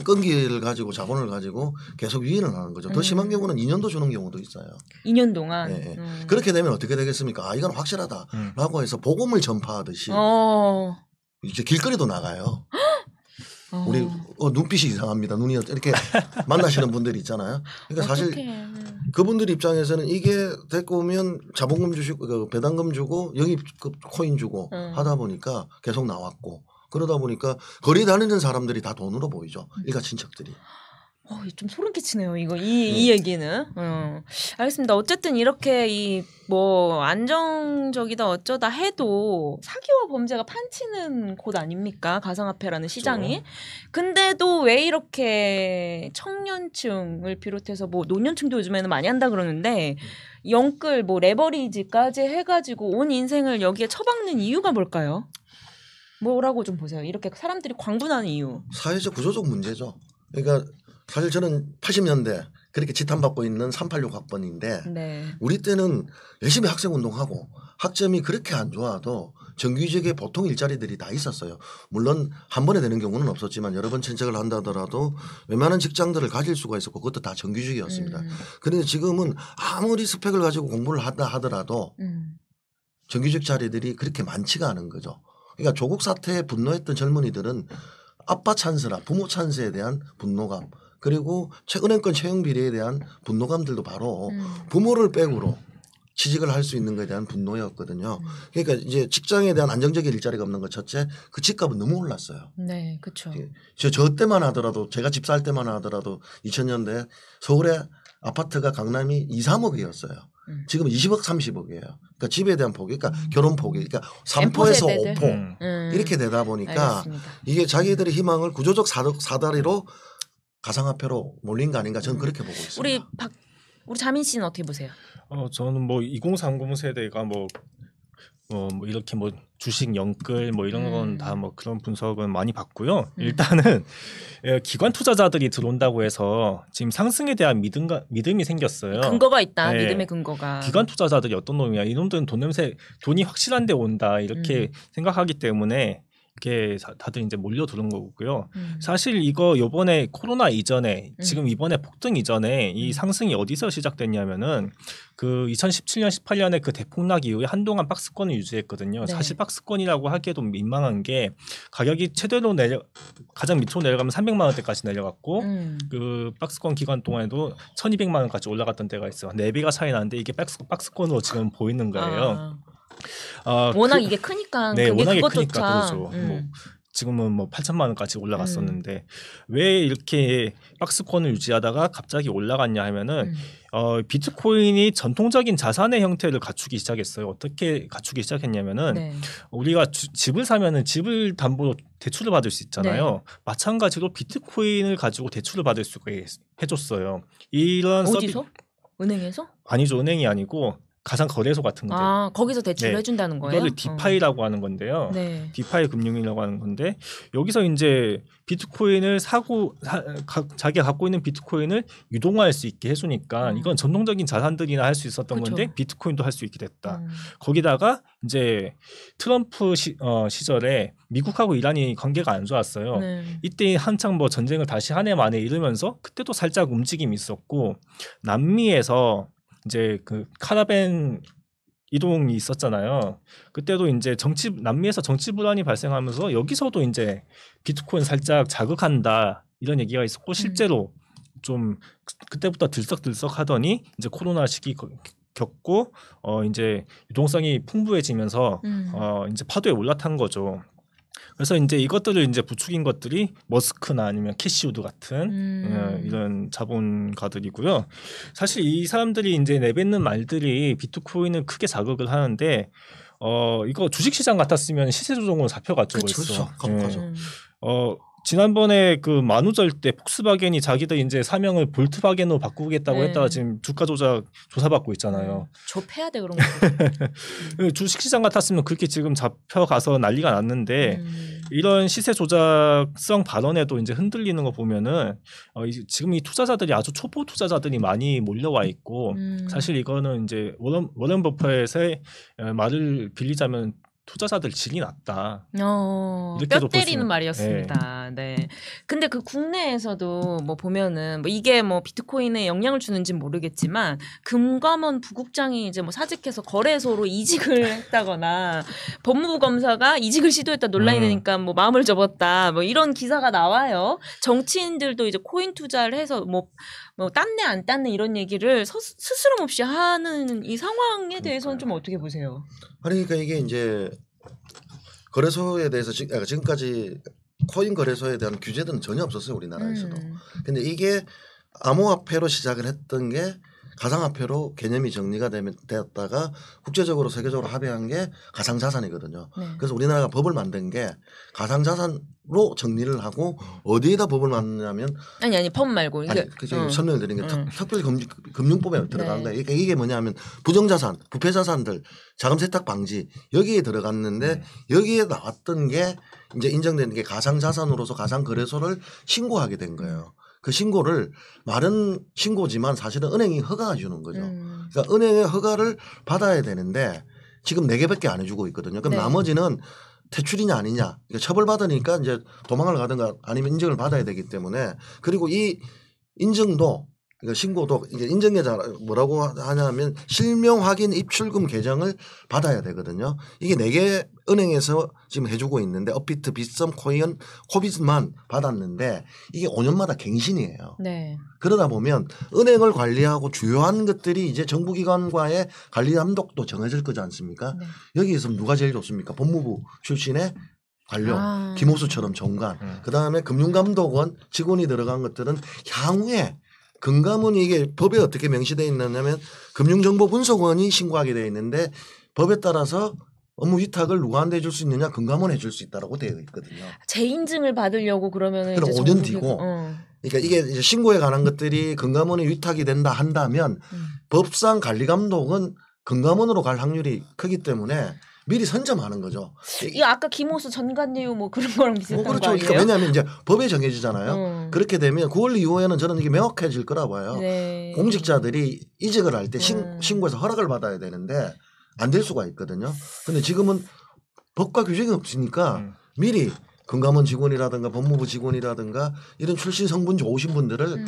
끈기를 가지고 자본을 가지고 계속 유인을 하는 거죠. 더 심한 경우는 2년도 주는 경우도 있어요. 2년 동안. 네. 그렇게 되면 어떻게 되겠습니까? 이건 확실하다라고 해서 복음을 전파하듯이 이제 길거리도 나가요. 우리 눈빛이 이상합니다. 눈이 이렇게 만나시는 분들이 있잖아요. 그러니까 사실 그분들 입장에서는 이게 데리고 오면 자본금 주시고 배당금 주고 영입급 코인 주고 하다 보니까 계속 나왔고 그러다 보니까 거리 다니는 사람들이 다 돈으로 보이죠. 일가 친척들이. 좀 소름 끼치네요. 이 얘기는. 알겠습니다. 어쨌든 이렇게 뭐 안정적이다 어쩌다 해도 사기와 범죄가 판치는 곳 아닙니까? 가상화폐라는 시장이. 그렇죠. 근데도 왜 이렇게 청년층을 비롯해서 뭐 노년층도 요즘에는 많이 한다 그러는데 영끌 뭐 레버리지까지 해가지고 온 인생을 여기에 처박는 이유가 뭘까요? 뭐라고 좀 보세요. 이렇게 사람들이 광분하는 이유. 사회적 구조적 문제죠. 그러니까 사실 저는 80년대 그렇게 지탄받고 있는 386 학번인데 우리 때는 열심히 학생운동하고 학점이 그렇게 안 좋아도 정규직에 보통 일자리들이 다 있었어요. 물론 한 번에 되는 경우는 없었지만 여러 번 채택을 한다 하더라도 웬만한 직장들을 가질 수가 있었고 그것도 다 정규직이었습니다. 그런데 지금은 아무리 스펙을 가지고 공부를 한다 하더라도 정규직 자리들이 그렇게 많지가 않은 거죠. 그러니까 조국 사태에 분노했던 젊은이들은 아빠 찬스라 부모 찬스에 대한 분노감 그리고 은행권 채용 비리에 대한 분노감들도 바로 부모를 백으로 취직을 할 수 있는 것에 대한 분노였거든요. 그러니까 이제 직장에 대한 안정적인 일자리가 없는 것 첫째 그 집값은 너무 올랐어요. 네, 그렇죠. 저 때만 하더라도 제가 집 살 때만 하더라도 2000년대 서울의 아파트가 강남이 2, 3억이었어요. 지금 20억, 30억이에요. 그러니까 집에 대한 포기, 그러니까 결혼 포기, 그러니까 3포에서 5포 이렇게 되다 보니까 알겠습니다. 이게 자기들의 희망을 구조적 사다리로 가상화폐로 몰린 거 아닌가 저는 그렇게 보고 있습니다. 우리 자민 씨는 어떻게 보세요? 저는 뭐 2030 세대가 뭐 이렇게 뭐 주식 영끌 뭐 이런 건 다 뭐 그런 분석은 많이 봤고요. 일단은 기관 투자자들이 들어온다고 해서 지금 상승에 대한 믿음이 생겼어요. 근거가 있다. 네. 믿음의 근거가. 기관 투자자들이 어떤 놈이야. 이놈들은 돈이 확실한 데 온다. 이렇게 생각하기 때문에 이렇게 다들 이제 몰려드는 거고요. 사실 이거 요번에 코로나 이전에 지금 이번에 폭등 이전에 이 상승이 어디서 시작됐냐면은 그 2017년 18년에 그 대폭락 이후에 한동안 박스권을 유지했거든요. 네. 사실 박스권이라고 하기에도 민망한 게 가격이 최대로 가장 밑으로 내려가면 300만 원대까지 내려갔고 그 박스권 기간 동안에도 1200만 원까지 올라갔던 때가 있어요. 4배가 차이 나는데 이게 박스권으로 지금 보이는 거예요. 워낙 이게 크니까 네, 그게 워낙에 그것조차 크니까 그렇죠. 뭐 지금은 뭐 8천만 원까지 올라갔었는데 왜 이렇게 박스권을 유지하다가 갑자기 올라갔냐 하면은 비트코인이 전통적인 자산의 형태를 갖추기 시작했어요. 어떻게 갖추기 시작했냐면은 네. 우리가 집을 사면은 집을 담보로 대출을 받을 수 있잖아요. 네. 마찬가지로 비트코인을 가지고 대출을 받을 수 있게 해줬어요. 이런 어디서? 은행에서? 아니죠. 은행이 아니고 가상 거래소 같은 데. 아, 거기서 대출을 네. 해준다는 거예요? 이걸 디파이라고 하는 건데요. 네. 디파이 금융이라고 하는 건데 여기서 이제 비트코인을 자기가 갖고 있는 비트코인을 유동화할 수 있게 해주니까 이건 전통적인 자산들이나 할 수 있었던 그쵸. 건데 비트코인도 할 수 있게 됐다. 거기다가 이제 트럼프 시절에 미국하고 이란이 관계가 안 좋았어요. 네. 이때 한창 뭐 전쟁을 다시 한 해 만에 이르면서 그때도 살짝 움직임이 있었고 남미에서 이제 그 카라벤 이동이 있었잖아요. 그때도 이제 남미에서 정치 불안이 발생하면서 여기서도 이제 비트코인 살짝 자극한다 이런 얘기가 있었고 실제로 좀 그때부터 들썩들썩 하더니 이제 코로나 시기 겪고 이제 유동성이 풍부해지면서 이제 파도에 올라탄 거죠. 그래서 이제 이것들을 이제 부추긴 것들이 머스크나 아니면 캐시우드 같은 이런 자본가들이고요. 사실 이 사람들이 이제 내뱉는 말들이 비트코인을 크게 자극을 하는데 이거 주식시장 같았으면 시세 조정으로 잡혀갔죠. 그렇죠. 그렇죠. 지난번에 그 만우절 때 폭스바겐이 자기들 이제 사명을 볼트바겐으로 바꾸겠다고 네. 했다가 지금 주가 조사받고 있잖아요. 좁혀야 돼 그런 거. 주식시장 같았으면 그렇게 지금 잡혀가서 난리가 났는데 이런 시세 조작성 발언에도 이제 흔들리는 거 보면은 지금 이 투자자들이 아주 초보 투자자들이 많이 몰려와 있고 사실 이거는 이제 워런 버핏의 말을 빌리자면 투자자들 질이 낮다. 뼈 때리는 말이었습니다. 네. 근데 그 국내에서도 뭐 보면은 뭐 이게 뭐 비트코인에 영향을 주는지 모르겠지만 금감원 부국장이 이제 뭐 사직해서 거래소로 이직을 했다거나 법무부 검사가 이직을 시도했다 논란이 되니까 뭐 마음을 접었다. 뭐 이런 기사가 나와요. 정치인들도 이제 코인 투자를 해서 뭐 땄네 안 땄네 이런 얘기를 스스럼 없이 하는 이 상황에 대해서는 좀 어떻게 보세요? 아니 그러니까 이게 이제 거래소에 대해서 지금까지 코인 거래소에 대한 규제들은 전혀 없었어요 우리나라에서도. 근데 이게 암호화폐로 시작을 했던 게 가상화폐로 개념이 정리가 되었다가 국제적으로 세계적으로 합의한 게 가상자산이거든요. 네. 그래서 우리나라가 법을 만든 게 가상자산으로 정리를 하고 어디에다 법을 만드냐면 아니 법 말고 아니 설명을 드린 게 특별히 금융법에 들어간 거예요. 그러니까 이게 뭐냐면 부정자산, 부패자산들 자금 세탁 방지 여기에 들어갔는데 여기에 나왔던 게 이제 인정되는 게 가상자산으로서 가상거래소를 신고하게 된 거예요. 그 신고를 말은 신고지만 사실은 은행이 허가해 주는 거죠. 그러니까 은행의 허가를 받아야 되는데 지금 4개밖에 안 해주고 있거든요. 그럼 나머지는 퇴출이냐 아니냐 그러니까 처벌받으니까 이제 도망을 가든가 아니면 인정을 받아야 되기 때문에 그리고 이 인정도 그러니까 신고도 이제 인정계좌 뭐라고 하냐면 실명 확인 입출금 계정을 받아야 되거든요. 이게 4개 은행에서 지금 해주고 있는데 업비트, 빗썸, 코인, 코빗만 받았는데 이게 5년마다 갱신이에요. 네. 그러다 보면 은행을 관리하고 주요한 것들이 이제 정부기관과의 관리 감독도 정해질 거지 않습니까? 네. 여기에서 누가 제일 좋습니까? 법무부 출신의 관료, 김호수처럼 정관, 그다음에 금융감독원 직원이 들어간 것들은 향후에 금감원이 이게 법에 어떻게 명시되어 있느냐면 금융정보분석원이 신고하게 되어 있는데 법에 따라서 업무 위탁을 누구한테 해줄 수 있느냐 금감원에 해줄 수 있다라고 되어 있거든요. 재인증을 받으려고 그러면 그럼 5년 뒤고 그러니까 이게 이제 신고에 관한 것들이 금감원에 위탁이 된다 한다면 법상 관리감독은 금감원으로 갈 확률이 크기 때문에 미리 선점하는 거죠. 이 아까 김호수 전관예우 뭐 그런 거랑 비슷한 그렇죠. 거 아니에요? 그러니까 왜냐하면 이제 법에 정해지잖아요. 그렇게 되면 9월 이후에는 저는 이게 명확해질 거라 봐요. 네. 공직자들이 이직을 할 때 신고해서 허락을 받아야 되는데 안 될 수가 있거든요. 근데 지금은 법과 규정이 없으니까 미리 금감원 직원이라든가 법무부 직원이라든가 이런 출신 성분 좋으신 분들을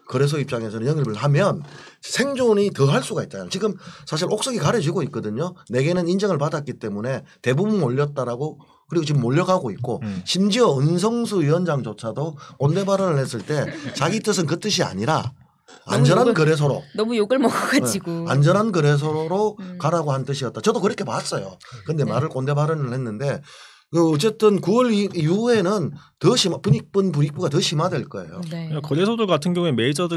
거래소 입장에서는 영입을 하면 생존이 더 할 수가 있잖아요. 지금 사실 옥석이 가려지고 있거든요. 4개는 인정을 받았기 때문에 대부분 몰렸다라고 그리고 지금 몰려가고 있고 심지어 은성수 위원장조차도 온대 발언을 했을 때 자기 뜻은 그 뜻이 아니라 안전한 거래소로 너무 욕을 먹어가지고 안전한 거래소로 가라고 한 뜻이었다. 저도 그렇게 봤어요. 그런데 말을 꼰대 발언을 했는데 어쨌든 9월 이후에는 더 분익부가 더 심화될 거예요. 네. 거래소들 같은 경우에 메이저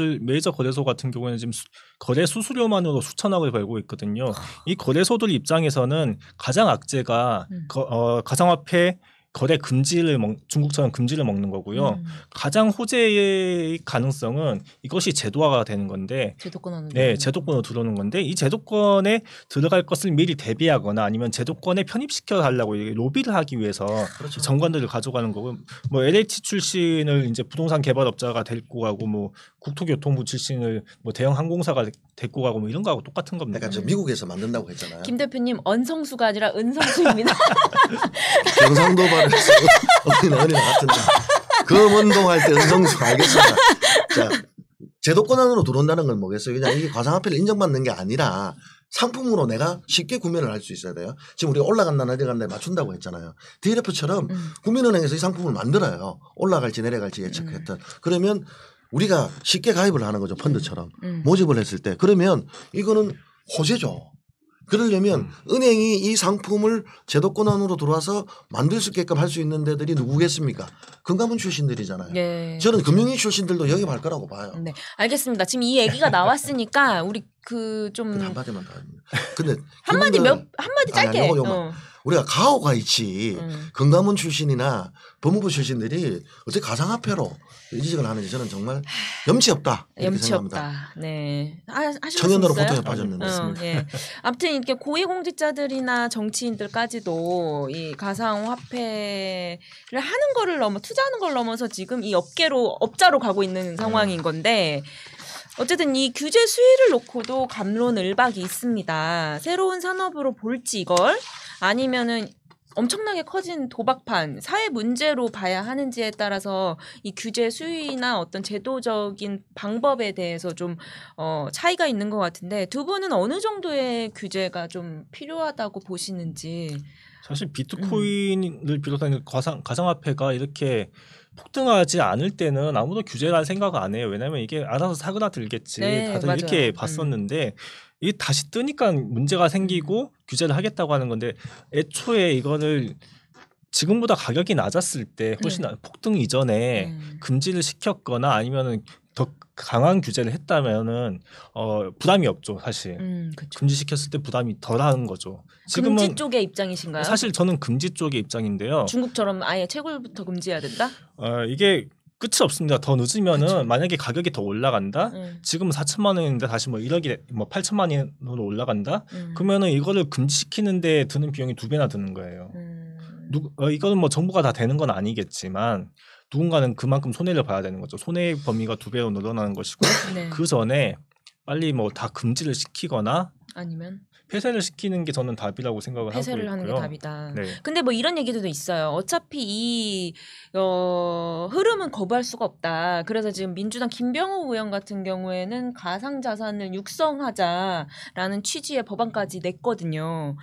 거래소 같은 경우에는 지금 거래 수수료만으로 수천억을 벌고 있거든요. 이 거래소들 입장에서는 가장 악재가 가상화폐 거래 금지를 중국처럼 금지를 먹는 거고요. 가장 호재의 가능성은 이것이 제도화가 되는 건데, 제도권으로 들어오는 건데 이 제도권에 들어갈 것을 미리 대비하거나 아니면 제도권에 편입시켜 달라고 로비를 하기 위해서 그렇죠. 정관들을 가져가는 거고, 뭐 LH 출신을 이제 부동산 개발업자가 데리고 가고, 뭐 국토교통부 출신을 뭐 대형 항공사가 데리고 가고, 뭐 이런 거하고 똑같은 겁니다. 그러니까 저 미국에서 만든다고 했잖아요. 김 대표님 언성수가 아니라 은성수입니다. 경상도 발을 쓰고 어린애 같은데 금운동할 때 은성수 알겠습니다. 자, 제도권 안으로 들어온다는 건 뭐겠어요? 그냥 이게 가상화폐를 인정받는 게 아니라 상품으로 내가 쉽게 구매를 할 수 있어야 돼요. 지금 우리가 올라간다 내려간다에 맞춘다고 했잖아요. DLF처럼 국민은행에서 이 상품을 만들어요. 올라갈지 내려갈지 예측했던. 그러면 우리가 쉽게 가입을 하는 거죠. 펀드처럼. 모집을 했을 때. 그러면 이거는 호재죠. 그러려면 은행이 이 상품을 제도권 안으로 들어와서 만들 수 있게끔 할 수 있는 데들이 누구겠습니까? 금감원 출신들이잖아요. 네. 저는 금융위 출신들도 영입할 거라고 봐요. 네, 알겠습니다. 지금 이 얘기가 나왔으니까 우리 좀 한마디만 더 합니다. 근데 한마디 짧게. 우리가 가오가 있지. 금감원 출신이나 법무부 출신들이 어떻게 가상화폐로 이직을 하는지 저는 정말 염치 없다. 염치 없다. 네. 청년으로 보통에 빠졌는데. 네. 아무튼 이렇게 고위공직자들이나 정치인들까지도 이 가상화폐를 하는 거를 투자하는 걸 넘어서 지금 이 업자로 가고 있는 상황인 건데. 어쨌든 이 규제 수위를 놓고도 갑론을박이 있습니다. 새로운 산업으로 볼지 이걸 아니면은 엄청나게 커진 도박판 사회 문제로 봐야 하는지에 따라서 이 규제 수위나 어떤 제도적인 방법에 대해서 좀 차이가 있는 것 같은데 두 분은 어느 정도의 규제가 좀 필요하다고 보시는지. 사실 비트코인을 비롯한 가상화폐가 이렇게 폭등하지 않을 때는 아무도 규제할 생각 안 해요. 왜냐하면 이게 알아서 사그라들겠지. 다들 맞아요. 이렇게 봤었는데 이게 다시 뜨니까 문제가 생기고 규제를 하겠다고 하는 건데 애초에 이거를 지금보다 가격이 낮았을 때 훨씬 폭등 이전에 금지를 시켰거나 아니면은 더 강한 규제를 했다면은 부담이 없죠, 사실. 금지시켰을 때 부담이 덜한 거죠. 지금은 금지 쪽의 입장이신가요? 사실 저는 금지 쪽의 입장인데요. 중국처럼 아예 채굴부터 금지해야 된다? 이게 끝이 없습니다. 더 늦으면은 만약에 가격이 더 올라간다. 지금 4천만 원인데 다시 뭐 1억이 뭐 8천만 원으로 올라간다. 그러면은 이거를 금지시키는데 드는 비용이 2배나 드는 거예요. 이거는 뭐 정부가 다 되는 건 아니겠지만 누군가는 그만큼 손해를 봐야 되는 거죠. 손해의 범위가 2배로 늘어나는 것이고 그 전에 빨리 뭐 다 금지를 시키거나 아니면 폐쇄를 시키는 게 저는 답이라고 생각을 하고 있고요. 폐쇄를 하는 게 답이다. 네. 근데 뭐 이런 얘기도 있어요. 어차피 이 흐름은 거부할 수가 없다. 그래서 지금 민주당 김병호 의원 같은 경우에는 가상자산을 육성하자라는 취지의 법안까지 냈거든요.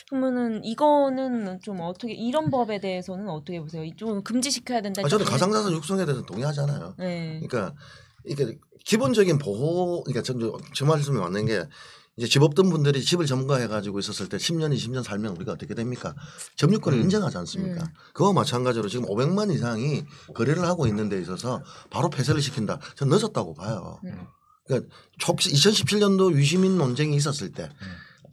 그러면은 이거는 좀 어떻게 이런 법에 대해서는 어떻게 보세요? 좀 금지시켜야 된다. 저는 가상자산 육성에 대해서 동의하잖아요. 네. 그러니까 이게 기본적인 보호, 그러니까 저 말씀이 맞는 게 이제 집 없던 분들이 집을 점거해가지고 있었을 때 10년, 20년 살면 우리가 어떻게 됩니까? 점유권을 인정하지 않습니까? 그와 마찬가지로 지금 500만 이상이 거래를 하고 있는 데 있어서 바로 폐쇄를 시킨다. 전 늦었다고 봐요. 그러니까 2017년도 유시민 논쟁이 있었을 때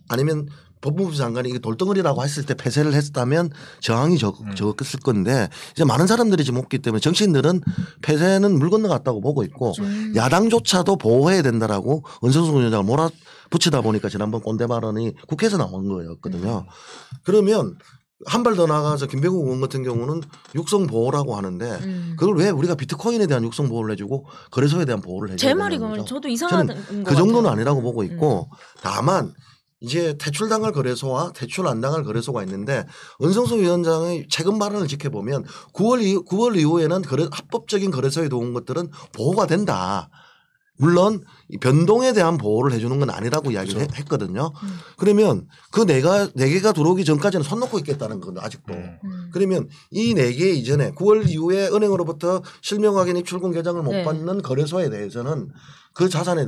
아니면 법무부 장관이 이게 돌덩어리라고 했을 때 폐쇄를 했다면 저항이 적었을 건데 이제 많은 사람들이 지금 없기 때문에 정치인들은 폐쇄는 물 건너갔다고 보고 있고 야당조차도 보호해야 된다라고 은성수 위원장을 몰아붙이다 보니까 지난번 꼰대 발언이 국회에서 나온 거였거든요. 그러면 한 발 더 나가서 김병우 의원 같은 경우는 육성 보호라고 하는데 그걸 왜 우리가 비트코인에 대한 육성 보호를 해주고 거래소에 대한 보호를 해줘야 제 되는 말이 거죠. 저도 이상한 것 그 같아요. 정도는 아니라고 보고 있고 다만 이제 퇴출당할 거래소와 퇴출 안 당할 거래소가 있는데 은성수 위원장의 최근 발언을 지켜보면 9월 이후에는 합법적인 거래소에 들어온 것들은 보호가 된다. 물론 변동에 대한 보호를 해주는 건 아니라고 이야기를 했거든요. 그러면 그 네 개가 들어오기 전까지는 손 놓고 있겠다는 건 아직도. 그러면 이 4개 이전에 9월 이후에 은행으로부터 실명 확인 입출금 계정을 못 받는 거래소에 대해서는 그 자산에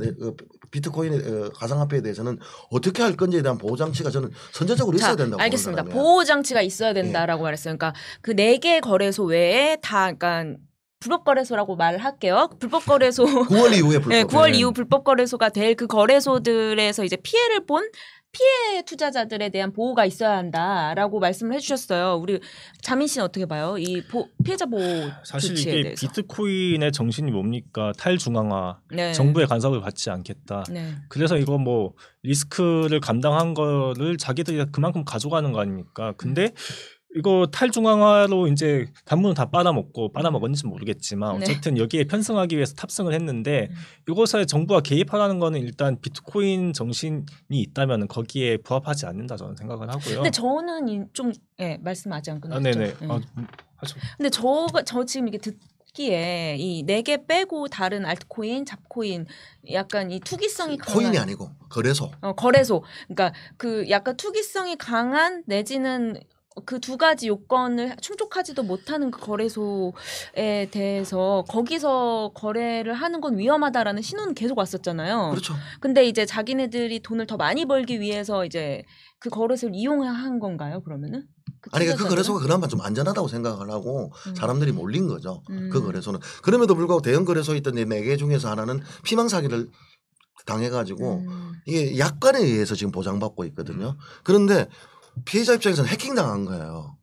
비트코인 가상화폐에 대해서는 어떻게 할 건지에 대한 보호 장치가 저는 선제적으로 있어야 된다고 알겠습니다. 보는 보호 장치가 있어야 된다라고 말했어요. 그러니까 그 4개 거래소 외에 다 그러니까 불법 거래소라고 말을 할게요. 불법 거래소 9월 이후에 불법. 네, 9월 이후 불법 거래소가 될 그 거래소들에서 이제 피해를 본 피해 투자자들에 대한 보호가 있어야 한다라고 말씀을 해주셨어요. 우리 자민 씨는 어떻게 봐요? 이 피해자 보호 사실 조치에 이게 대해서. 비트코인의 정신이 뭡니까? 탈중앙화, 정부의 간섭을 받지 않겠다. 그래서 이거 뭐 리스크를 감당한 거를 자기들이 그만큼 가져가는 거 아닙니까? 근데 이거 탈중앙화로 이제 단문은 다 빨아먹었는지 모르겠지만 어쨌든 여기에 편승하기 위해서 탑승을 했는데 이것에 정부가 개입하라는 거는 일단 비트코인 정신이 있다면 거기에 부합하지 않는다 저는 생각을 하고요. 근데 저는 좀 말씀 아직 안 끝났죠. 네네. 근데 저 지금 이게 듣기에 이 4개 빼고 다른 알트코인, 잡코인 약간 이 투기성이 강한 코인이 아니고 거래소. 거래소. 그러니까 그 약간 투기성이 강한 내지는 그 2가지 요건을 충족하지도 못하는 그 거래소에 대해서 거기서 거래를 하는 건 위험하다라는 신호는 계속 왔었잖아요. 그렇죠. 근데 이제 자기네들이 돈을 더 많이 벌기 위해서 이제 그 거래소를 이용한 건가요, 그러면은? 아니 그 거래소가 그나마 좀 안전하다고 생각을 하고 사람들이 몰린 거죠. 그 거래소는. 그럼에도 불구하고 대형 거래소에 있던 4개 중에서 하나는 피망 사기를 당해가지고 이게 약관에 의해서 지금 보장받고 있거든요. 그런데 피해자 입장에서는 해킹당한 거예요.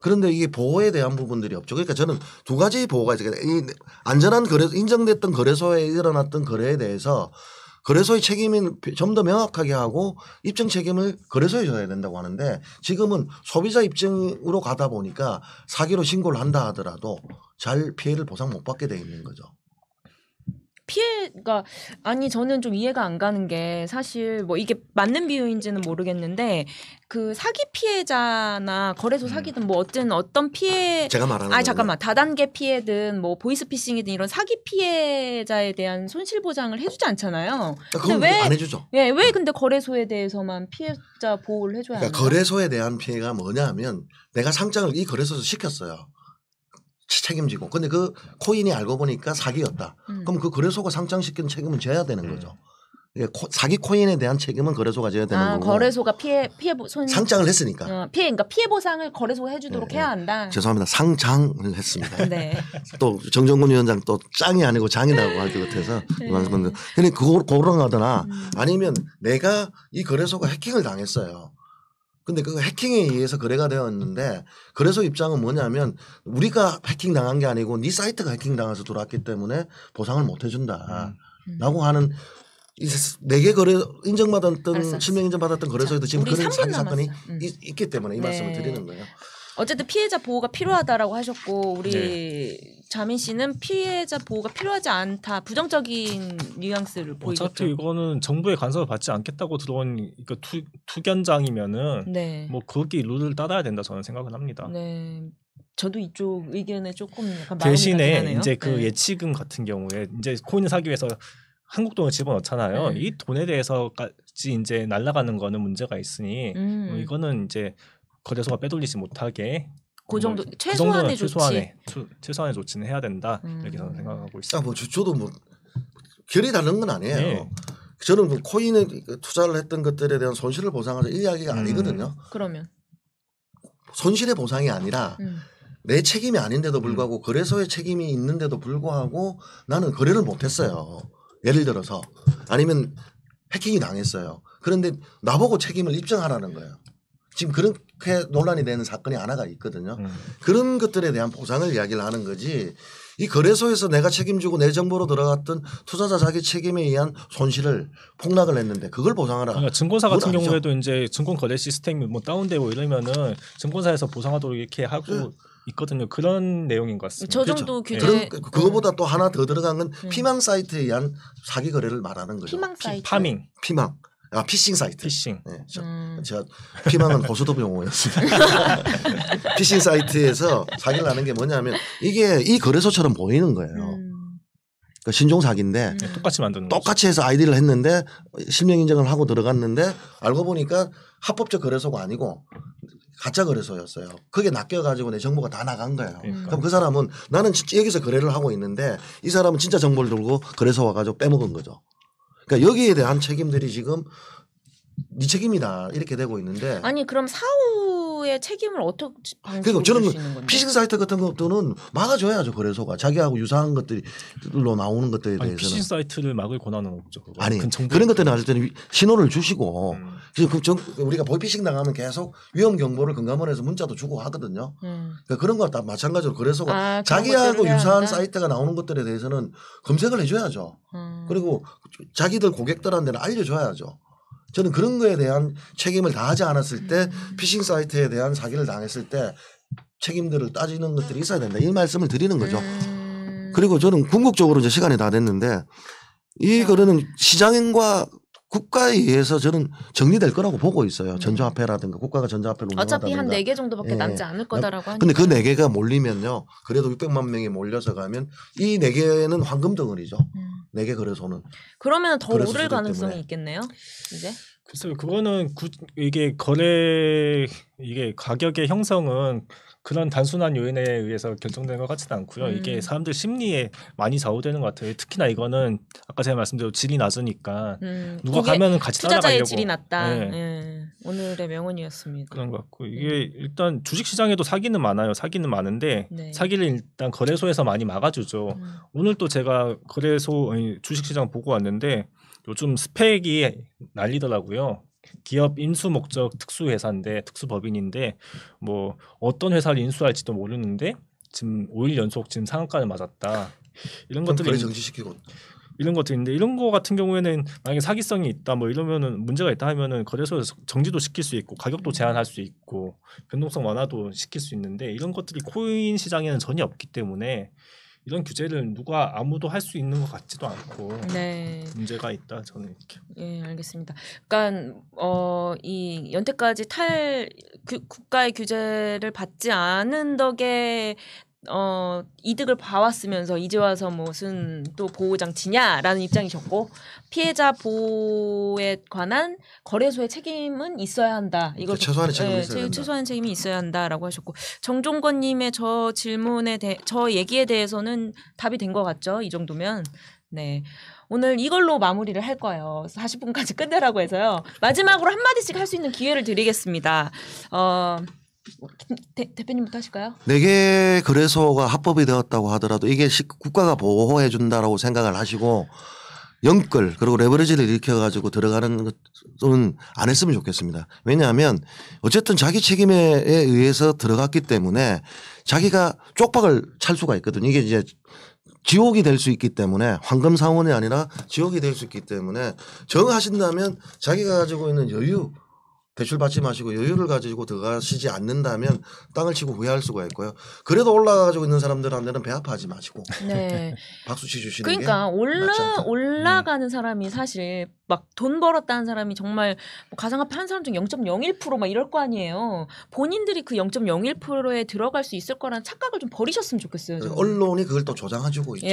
그런데 이게 보호에 대한 부분들이 없죠. 그러니까 저는 2가지 보호가 있어요. 이 안전한 거래소, 인정됐던 거래소에 일어났던 거래에 대해서 거래소의 책임을 좀 더 명확하게 하고 입증 책임을 거래소에 져야 된다고 하는데 지금은 소비자 입증으로 가다 보니까 사기로 신고를 한다 하더라도 잘 피해를 보상 못 받게 돼 있는 거죠. 피해가 아니 저는 좀 이해가 안 가는 게 사실 뭐 이게 맞는 비유인지는 모르겠는데 그 사기 피해자나 거래소 사기든 뭐 어떤 피해 제가 말하는 잠깐만 다단계 피해든 뭐 보이스피싱이든 이런 사기 피해자에 대한 손실 보장을 해주지 않잖아요. 그건 왜 안 해주죠? 왜 근데 거래소에 대해서만 피해자 보호를 해줘야 하나요? 그러니까 거래소에 대한 피해가 뭐냐면 내가 상장을 이 거래소에서 시켰어요. 책임지고. 근데 그 코인이 알고 보니까 사기였다. 그럼 그 거래소가 상장시킨 책임은 져야 되는 거죠. 사기 코인에 대한 책임은 거래소가 져야 되는 거고. 거래소가 피해 상장을 했으니까. 그러니까 피해 보상을 거래소가 해주도록 해야 한다. 죄송합니다. 상장을 했습니다. 네. 또 정정근 위원장 또 짱이 아니고 장이라고 할 것 같아서 이 말씀을. 근데 그거랑 하거나 아니면 내가 이 거래소가 해킹을 당했어요. 근데 그 해킹에 의해서 거래가 되었는데 거래소 입장은 뭐냐면 우리가 해킹 당한 게 아니고 네 사이트가 해킹 당해서 들어왔기 때문에 보상을 못 해준다. 라고 하는 4개 거래 인정받았던 실명 인정받았던 거래소에도 지금 그런 사기 사건이 있기 때문에 이 말씀을 드리는 거예요. 어쨌든 피해자 보호가 필요하다라고 하셨고 우리 자민 씨는 피해자 보호가 필요하지 않다. 부정적인 뉘앙스를 보이죠. 어차피 이거는 정부의 간섭을 받지 않겠다고 들어온 투견장이면은 뭐 거기 룰을 따라야 된다 저는 생각은 합니다. 네. 저도 이쪽 의견에 조금 약간 대신에 이제 그 예치금 같은 경우에 이제 코인을 사기 위해서 한국 돈을 집어넣잖아요. 이 돈에 대해서까지 이제 날아가는 거는 문제가 있으니 이거는 이제 거래소가 빼돌리지 못하게 그 정도 최소한의 조치. 최소한의 조치는 해야 된다 이렇게 저는 생각하고 있습니다. 뭐 저도 뭐 결이 다른 건 아니에요. 네. 저는 뭐 코인에 투자를 했던 것들에 대한 손실을 보상하자 이 이야기가 아니거든요. 그러면 손실의 보상이 아니라 내 책임이 아닌데도 불구하고 거래소의 책임이 있는데도 불구하고 나는 거래를 못했어요. 예를 들어서 아니면 해킹이 당했어요. 그런데 나보고 책임을 입증하라는 거예요. 지금 그렇게 논란이 되는 사건이 하나가 있거든요. 그런 것들에 대한 보상을 이야기를 하는 거지 이 거래소에서 내가 책임지고 내 정보로 들어갔던 투자자 자기 책임에 의한 손실을 폭락을 했는데 그걸 보상하라. 그러니까 증권사 같은 경우에도 이제 증권 거래 시스템이 뭐 다운되고 이러면은 증권사에서 보상하도록 이렇게 하고 있거든요. 그런 내용인 것 같습니다. 저 정도 규제. 그거보다 또 하나 더 들어간 건 피망 사이트에 의한 사기 거래를 말하는 거죠. 피망 사이트. 피망. 피싱 사이트. 피싱. 네, 제가 피망은 고수도 용어였습니다. 피싱 사이트에서 사기를 하는 게 뭐냐면 이게 이 거래소처럼 보이는 거예요. 그 신종 사기인데 똑같이 만드는 똑같이 해서 아이디를 했는데 실명 인증을 하고 들어갔는데 알고 보니까 합법적 거래소가 아니고 가짜 거래소였어요. 그게 낚여가지고 내 정보가 다 나간 거예요. 그럼 그 사람은 나는 진짜 여기서 거래를 하고 있는데 이 사람은 진짜 정보를 들고 거래소 와가지고 빼먹은 거죠. 그러니까 여기에 대한 책임들이 지금 네 책임이다 이렇게 되고 있는데 아니 그럼 사후의 책임을 어떻게 그러니까 저는 피싱 사이트 같은 것들은 막아줘야죠. 거래소가 자기하고 유사한 것들로 나오는 것들에 대해서는. 피싱 사이트를 막을 권한은 없죠. 그거. 아니 그런 것들은 할 때는 신호를 주시고 우리가 보이피싱 당하면 계속 위험 경보를 금감원에서 문자도 주고 하거든요. 그러니까 그런 거 다 마찬가지로 거래소가 자기하고 유사한 사이트가 나오는 것들에 대해서는 검색을 해줘야죠. 그리고 자기들 고객들한테는 알려줘야죠. 저는 그런 거에 대한 책임을 다하지 않았을 때 피싱 사이트에 대한 사기를 당했을 때 책임들을 따지는 것들이 있어야 된다. 이 말씀을 드리는 거죠. 그리고 저는 궁극적으로 이제 시간이 다 됐는데 이 거래는 시장과 국가에 의해서 저는 정리될 거라고 보고 있어요. 전자화폐라든가 국가가 전자화폐를 운영하다든가. 어차피 한 4개 정도밖에 남지 않을 거다라고 하니까. 근데 그 4개가 몰리면요. 그래도 600만 명이 몰려서 가면 이 4개는 황금 덩어리죠. 4개 거래소는. 그러면 더 오를 가능성이 있겠네요. 이제. 글쎄요. 그거는 이게 가격의 형성은 그런 단순한 요인에 의해서 결정되는 것 같지는 않고요. 이게 사람들 심리에 많이 좌우되는 것 같아요. 특히나 이거는 아까 제가 말씀드린 질이 낮으니까 누가 가면은 같이 따라가려고. 투자자의 질이 낮다. 오늘의 명언이었습니다. 그런 것 같고 이게 일단 주식시장에도 사기는 많아요. 사기는 많은데 사기를 일단 거래소에서 많이 막아주죠. 오늘 또 제가 주식시장 보고 왔는데 요즘 스펙이 난리더라고요. 기업 인수 목적 특수회사인데 특수법인인데 뭐 어떤 회사를 인수할지도 모르는데 지금 5일 연속 지금 상한가를 맞았다. 이런 것들이 정지시키고 이런 것들인데 이런 거 같은 경우에는 만약에 사기성이 있다 뭐 이러면은 문제가 있다 하면은 거래소에서 정지도 시킬 수 있고 가격도 제한할 수 있고 변동성 완화도 시킬 수 있는데 이런 것들이 코인 시장에는 전혀 없기 때문에 이런 규제를 누가 아무도 할 수 있는 것 같지도 않고 문제가 있다 저는 이렇게. 예, 알겠습니다. 그러니까 이 연태까지 국가의 규제를 받지 않은 덕에 이득을 봐왔으면서 이제 와서 무슨 또 보호장치냐라는 입장이셨고 피해자 보호에 관한 거래소의 책임은 있어야 한다. 이걸 최소한의 책임이 있어야 된다. 최소한의 책임이 있어야 한다라고 하셨고 정종건님의 저 얘기에 대해서는 답이 된 것 같죠. 이 정도면 네. 오늘 이걸로 마무리를 할 거예요. 40분까지 끝내라고 해서요. 마지막으로 한마디씩 할 수 있는 기회를 드리겠습니다. 대표님부터 하실까요? 4개 거래소가 합법이 되었다고 하더라도 이게 국가가 보호해 준다라고 생각을 하시고 영끌 그리고 레버리지를 일으켜가지고 들어가는 것은 안 했으면 좋겠습니다. 왜냐하면 어쨌든 자기 책임에 의해서 들어갔기 때문에 자기가 쪽박을 찰 수가 있거든요. 이게 이제 지옥이 될 수 있기 때문에 황금사원이 아니라 지옥이 될 수 있기 때문에 정하신다면 자기가 가지고 있는 여유 대출 받지 마시고 여유를 가지고 들어가시지 않는다면 땅을 치고 후회할 수가 있고요. 그래도 올라가지고 있는 사람들한테는 배 아파하지 마시고 박수 치주시는 그러니까 올라가는 사람이 사실 막 돈 벌었다는 사람이 정말 뭐 가상화폐 한 사람 중 0.01% 막 이럴 거 아니에요. 본인들이 그 0.01%에 들어갈 수 있을 거라는 착각을 좀 버리셨으면 좋겠어요. 저는. 언론이 그걸 또 조장해주고 있죠.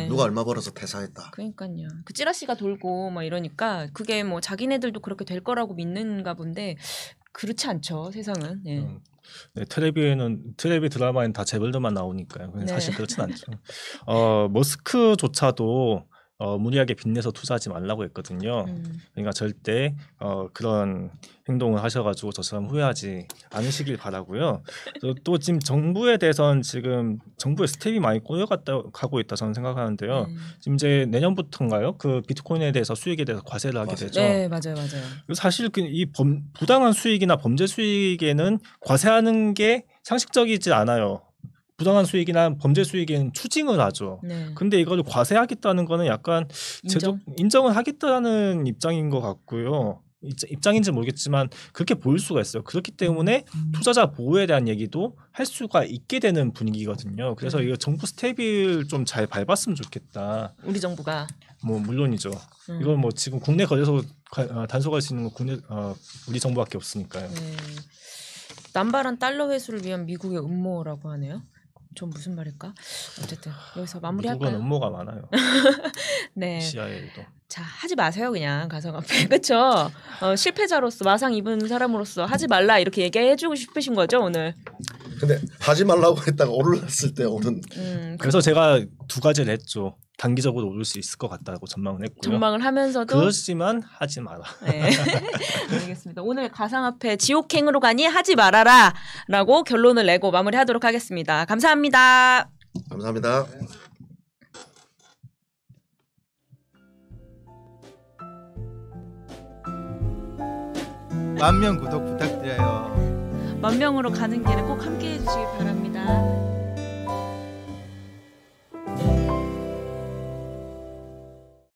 누가 얼마 벌어서 퇴사했다. 그러니까요. 그 찌라시가 돌고 막 이러니까 그게 뭐 자기네들도 그렇게 될 거라고 믿는가 본데 그렇지 않죠. 세상은. 네, 텔레비 드라마에는 다 재벌들만 나오니까요. 사실 그렇진 않죠. 머스크조차도 무리하게 빚내서 투자하지 말라고 했거든요. 그러니까 절대 그런 행동을 하셔가지고 저처럼 후회하지 않으시길 바라고요. 또 지금 정부에 대해서는 지금 정부의 스텝이 많이 꼬여가고 있다 저는 생각하는데요. 지금 이제 내년부터인가요? 그 비트코인에 대해서 수익에 대해서 과세를 하게 되죠. 네, 맞아요. 사실 이 부당한 수익이나 범죄 수익에는 과세하는 게 상식적이지 않아요. 부당한 수익이나 범죄 수익에는 추징을 하죠. 근데 이걸 과세하겠다는 거는 약간 인정을 하겠다는 입장인 것 같고요. 입장인지 모르겠지만 그렇게 보일 수가 있어요. 그렇기 때문에 투자자 보호에 대한 얘기도 할 수가 있게 되는 분위기거든요. 그래서 이거 정부 스텝을 좀 잘 밟았으면 좋겠다. 우리 정부가 뭐 물론이죠. 이건 뭐 지금 국내 거래소 단속할 수 있는 건 우리 정부밖에 없으니까요. 남발한 달러 회수를 위한 미국의 음모라고 하네요. 전 무슨 말일까? 어쨌든 여기서 마무리할까요? 미국은 업무가 많아요. 네. CIA도. 자, 하지 마세요 그냥 가상 화폐. 그렇죠? 실패자로서 마상 입은 사람으로서 하지 말라 이렇게 얘기해주고 싶으신 거죠 오늘? 근데 하지 말라고 했다가 오르났을 때 오른. 그래서 제가 두 가지를 했죠. 단기적으로 오를 수 있을 것 같다고 전망을 했고요. 전망을 하면서도 그렇지만 하지 마라. 네. 알겠습니다. 오늘 가상화폐 지옥행으로 가니 하지 말아라라고 결론을 내고 마무리하도록 하겠습니다. 감사합니다. 감사합니다. 만명 구독 부탁드려요. 만명으로 가는 길에 꼭 함께해 주시기 바랍니다.